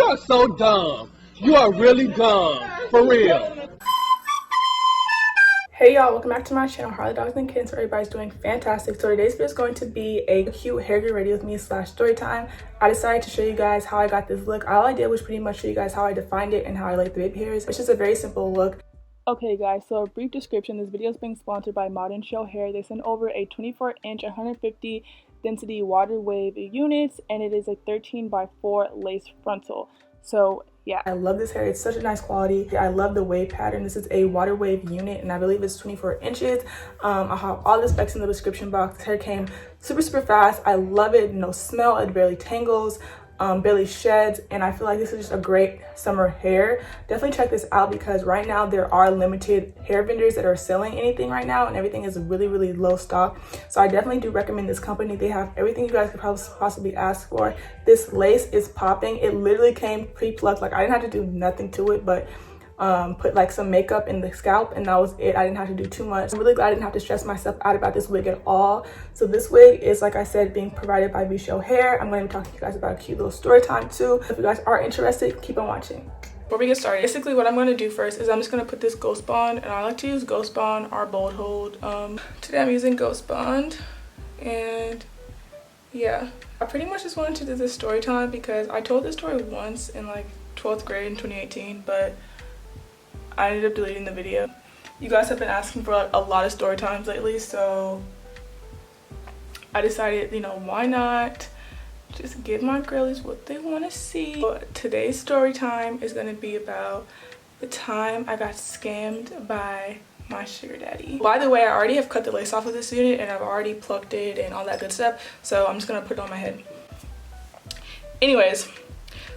are so dumb. You are really dumb. For real. Hey y'all, welcome back to my channel, Harley Dogs and Kids. Everybody's doing fantastic. So today's video is going to be a cute hair get ready with me / story time. I decided to show you guys how I got this look. All I did was pretty much show you guys how I defined it and how I laid the baby hairs. It's just a very simple look. Okay guys, so a brief description. This video is being sponsored by modernshow hair. They sent over a 24-inch 150 density water wave units, and it is a 13x4 lace frontal. So yeah, I love this hair. It's such a nice quality. I love the wave pattern. This is a water wave unit and I believe it's 24 inches. I'll have all the specs in the description box. This hair came super fast. I love it. No smell. It barely tangles, barely sheds, and I feel like this is just a great summer hair. Definitely check this out because right now there are limited hair vendors that are selling anything right now, and everything is really low stock. So I definitely do recommend this company. They have everything you guys could possibly ask for. This lace is popping. It literally came pre-plucked. Like I didn't have to do nothing to it, but put like some makeup in the scalp and that was it. I didn't have to do too much. I'm really glad I didn't have to stress myself out about this wig at all. So this wig is, like I said, being provided by Show Hair. I'm going to be talking to you guys about a cute little story time too. If you guys are interested, keep on watching. Before we get started, basically what I'm going to do first is I'm just going to put this Ghost Bond, and I like to use Ghost Bond or Bold Hold. Today I'm using Ghost Bond, and yeah, I pretty much just wanted to do this story time because I told this story once in like 12th grade in 2018, but I ended up deleting the video. You guys have been asking for like a lot of story times lately, so I decided, you know, why not just give my girlies what they want to see. So today's story time is going to be about the time I got scammed by my sugar daddy. By the way, I already have cut the lace off of this unit and I've already plucked it and all that good stuff, so I'm just going to put it on my head. Anyways,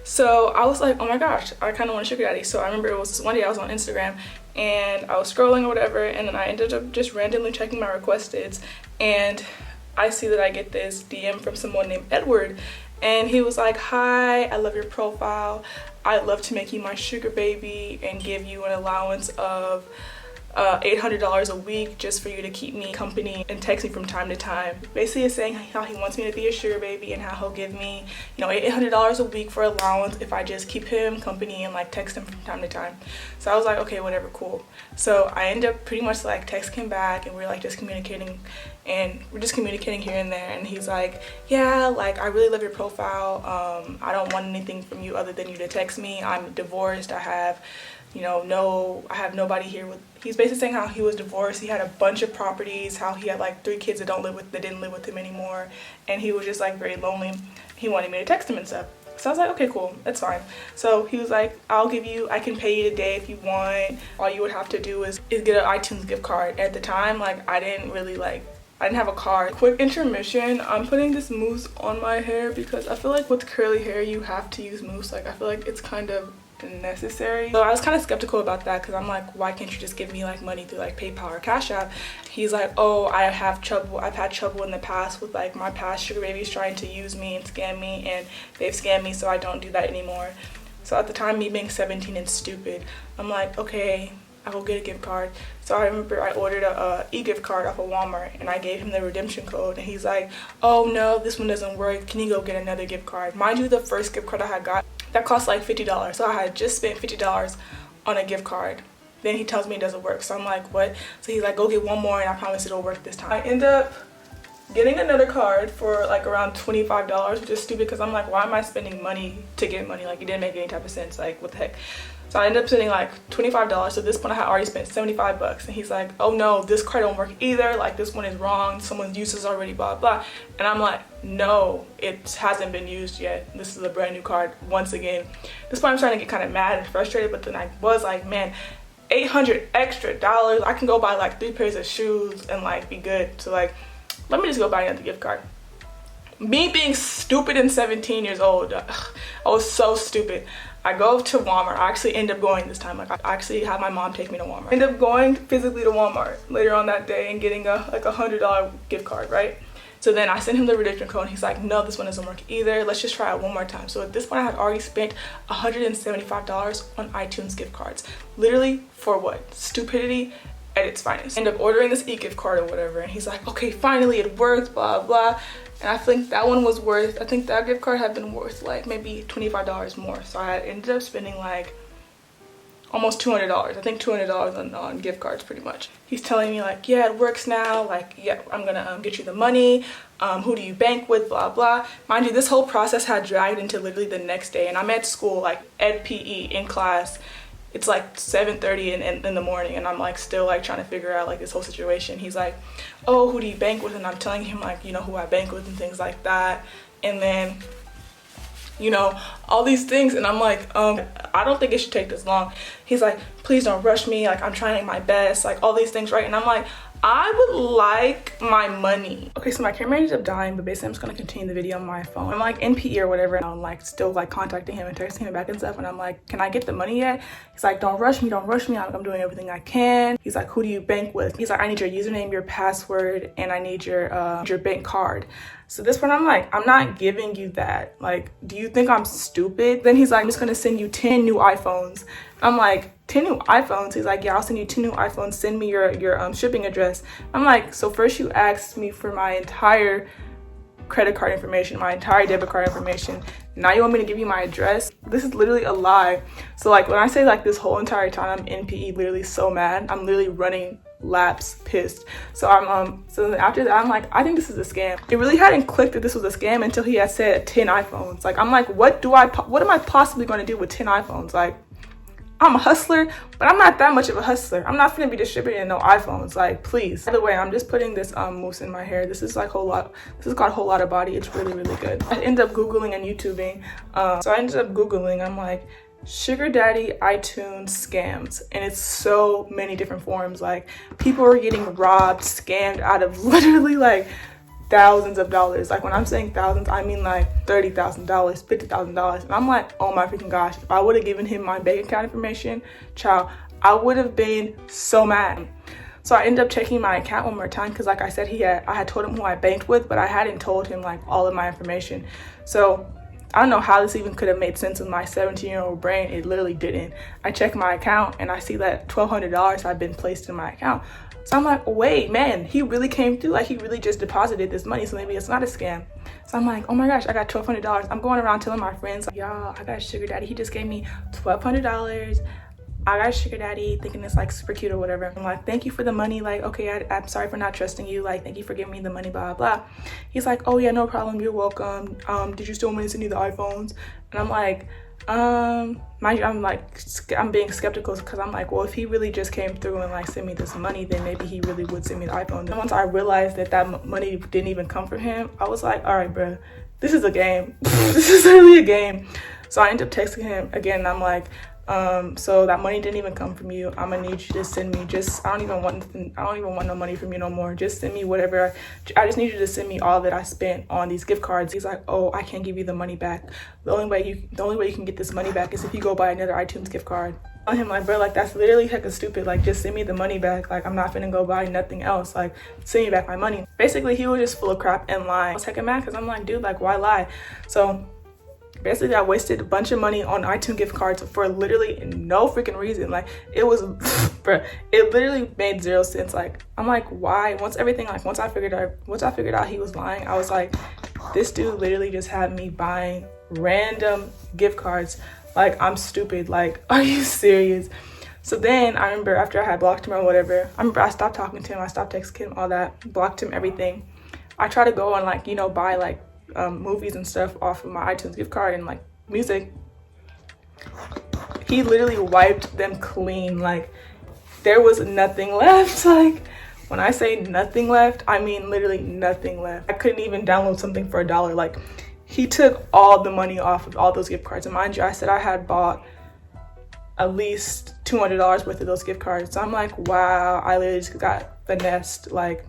so I was like, oh my gosh, I kind of want a sugar daddy. So I remember it was this one day I was on Instagram and I was scrolling or whatever, and then I ended up just randomly checking my requesteds, and I see that I get this DM from someone named Edward, and he was like, hi, I love your profile. I'd love to make you my sugar baby and give you an allowance of $800 a week just for you to keep me company and text me from time to time. Basically it's saying how he wants me to be a sugar baby and how he'll give me, you know, $800 a week for allowance if I just keep him company and like text him from time to time. So I was like, okay, whatever, cool. So I ended up pretty much like texting him back, and we're like just communicating, and we're just communicating here and there, and he's like, yeah, like I really love your profile. I don't want anything from you other than you to text me. I'm divorced. I have, you know, I have nobody here with. He's basically saying how he was divorced. He had a bunch of properties, how he had like 3 kids that didn't live with him anymore, and he was just like very lonely. He wanted me to text him and stuff. So I was like, okay, cool, that's fine. So he was like, I can pay you today if you want. All you would have to do is get an iTunes gift card. At the time, like I didn't have a card. Quick intermission. I'm putting this mousse on my hair because I feel like with curly hair you have to use mousse. Like I feel like it's kind of necessary. So I was kind of skeptical about that because I'm like, why can't you just give me like money through like PayPal or Cash App? He's like, oh, I've had trouble in the past with like my past sugar babies trying to use me and scam me, and they've scammed me, so I don't do that anymore. So at the time, me being 17 and stupid, I'm like, okay, I will get a gift card. So I remember I ordered a e-gift card off of Walmart, and I gave him the redemption code, and he's like, oh no, this one doesn't work, can you go get another gift card? Mind you, the first gift card I had got, that cost like $50, so I had just spent $50 on a gift card. Then he tells me it doesn't work, so I'm like, what? So he's like, go get one more and I promise it'll work this time. I end up getting another card for like around $25, which is stupid because I'm like, why am I spending money to get money? Like it didn't make any type of sense, like what the heck? So I ended up spending like $25. So at this point I had already spent $75, and he's like, oh no, this card don't work either. Like this one is wrong. Someone's used this already, blah blah. And I'm like, no, it hasn't been used yet. This is a brand new card once again. At this point I'm starting to get kind of mad and frustrated, but then I was like, man, $800 extra. I can go buy like 3 pairs of shoes and like be good. So like, let me just go buy another gift card. Me being stupid and 17 years old, I was so stupid. I go to Walmart. I actually end up going this time. Like I actually had my mom take me to Walmart. End up going physically to Walmart later on that day and getting a $100 gift card, right? So then I sent him the redemption code, and he's like, no, this one doesn't work either. Let's just try it one more time. So at this point I had already spent $175 on iTunes gift cards. Literally for what? Stupidity at its finest. I end up ordering this e-gift card or whatever, and he's like, okay, finally it worked, blah blah. And I think that one was worth, I think that gift card had been worth like maybe $25 more. So I ended up spending like almost $200. I think $200 on gift cards pretty much. He's telling me like, yeah, it works now. Like, yeah, I'm gonna get you the money. Who do you bank with, blah blah. Mind you, this whole process had dragged into literally the next day, and I'm at school, like ed PE in class. It's like 7:30 in the morning, and I'm like still like trying to figure out like this whole situation. He's like, oh, who do you bank with? And I'm telling him like, you know, who I bank with and things like that. And then, you know, all these things, and I'm like, I don't think it should take this long. He's like, please don't rush me, like I'm trying my best, like all these things, right? And I'm like, I would like my money. Okay, so my camera ended up dying, but basically I'm just gonna continue the video on my phone. I'm like in PE or whatever, and I'm like still like contacting him and texting him back and stuff, and I'm like, can I get the money yet? He's like, don't rush me, I'm doing everything I can. He's like, who do you bank with? He's like, I need your username, your password, and I need your bank card. So this one, I'm like, I'm not giving you that. Like, do you think I'm stupid? Then he's like, I'm just gonna send you 10 new iPhones. I'm like, 10 new iPhones? He's like, yeah, I'll send you 10 new iPhones. Send me your shipping address. I'm like, so first you asked me for my entire credit card information, my entire debit card information. Now you want me to give you my address? This is literally a lie. So like when I say like this whole entire time I'm in PE literally so mad, I'm literally running laps pissed. So I'm so after that I'm like, I think this is a scam. It really hadn't clicked that this was a scam until he had said 10 iPhones. Like I'm like, what am I possibly going to do with 10 iPhones? Like, I'm a hustler, but I'm not that much of a hustler. I'm not gonna be distributing no iPhones, like please. By the way, I'm just putting this mousse in my hair. This is like this is called Whole Lotta Body. It's really, really good. I ended up Googling and YouTubing. So I ended up Googling, I'm like, sugar daddy iTunes scams, and it's so many different forms. Like people are getting robbed, scammed out of literally like thousands of dollars. Like when I'm saying thousands, I mean like $30,000, $50,000. And I'm like, oh my freaking gosh, if I would have given him my bank account information, child, I would have been so mad. So I ended up checking my account one more time because like I said, I had told him who I banked with, but I hadn't told him like all of my information. So I don't know how this even could have made sense in my 17-year-old brain. It literally didn't. I checked my account and I see that $1,200 had been placed in my account. So I'm like, wait, man, he really came through. Like he really just deposited this money, so maybe it's not a scam. So I'm like, oh my gosh, I got $1,200. I'm going around telling my friends, like, y'all, I got a sugar daddy. He just gave me $1,200. I got a sugar daddy, thinking it's like super cute or whatever. I'm like, thank you for the money. Like, okay, I'm sorry for not trusting you. Like, thank you for giving me the money, blah, blah. He's like, oh yeah, no problem. You're welcome. Did you still want me to send you the iPhones? And I'm like, mind you, I'm being skeptical because I'm like, well, if he really just came through and like sent me this money, then maybe he really would send me the iPhone. And once I realized that money didn't even come from him, I was like, all right, bro, this is a game. This is really a game. So I ended up texting him again, and I'm like, so that money didn't even come from you. I'm gonna need you to send me I don't even want no money from you no more. Just send me whatever. I just need you to send me all that I spent on these gift cards. He's like, oh, I can't give you the money back. The only way you can get this money back is if you go buy another iTunes gift card. On him, like, bro, like that's literally hecka stupid. Like, just send me the money back. Like, I'm not finna go buy nothing else. Like, send me back my money. Basically, he was just full of crap and lying. I was hecka mad because I'm like, dude, like, why lie? So basically, I wasted a bunch of money on iTunes gift cards for literally no freaking reason. Like, it was, bruh, it literally made zero sense. Like, I'm like, why? Once I figured out he was lying, I was like, this dude literally just had me buying random gift cards. Like, I'm stupid. Like, are you serious? So then I remember after I had blocked him or whatever, I stopped talking to him. I stopped texting him, all that, blocked him, everything. I try to go and like, you know, buy like movies and stuff off of my iTunes gift card and like music. He literally wiped them clean. Like, there was nothing left. Like, when I say nothing left, I mean literally nothing left. I couldn't even download something for $1. Like, he took all the money off of all those gift cards. And mind you, I said I had bought at least $200 worth of those gift cards. So I'm like, wow, I literally just got finessed. Like,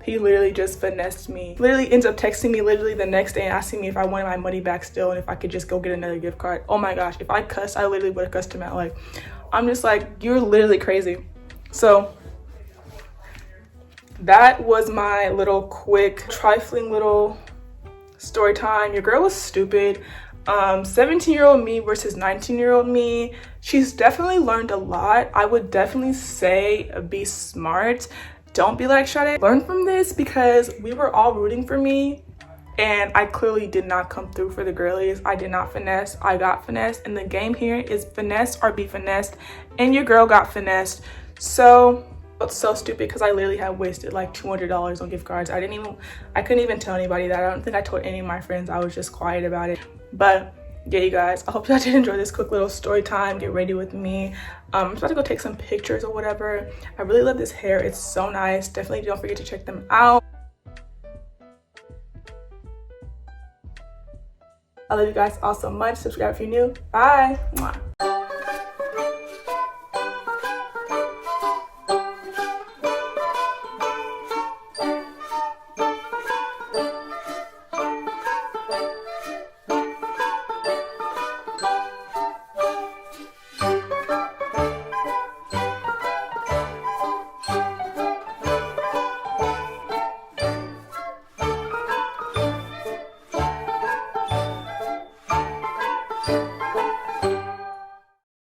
he literally just finessed me. Literally ends up texting me literally the next day and asking me if I wanted my money back still and if I could just go get another gift card. Oh my gosh, if I cussed, I literally would have cussed him out. Like, I'm just like, you're literally crazy. So that was my little quick, trifling little story time. Your girl was stupid. 17-year-old me versus 19-year-old me. She's definitely learned a lot. I would definitely say be smart. Don't be like Sade. Learn from this, because we were all rooting for me and I clearly did not come through for the girlies. I did not finesse. I got finessed, and the game here is finesse or be finessed, and your girl got finessed. So it's so stupid because I literally had wasted like $200 on gift cards. I couldn't even tell anybody that. I don't think I told any of my friends. I was just quiet about it. But yeah, you guys, I hope y'all did enjoy this quick little story time. Get ready with me. I'm about to go take some pictures or whatever. I really love this hair. It's so nice. Definitely don't forget to check them out. I love you guys all so much. Subscribe if you're new. Bye. Mwah.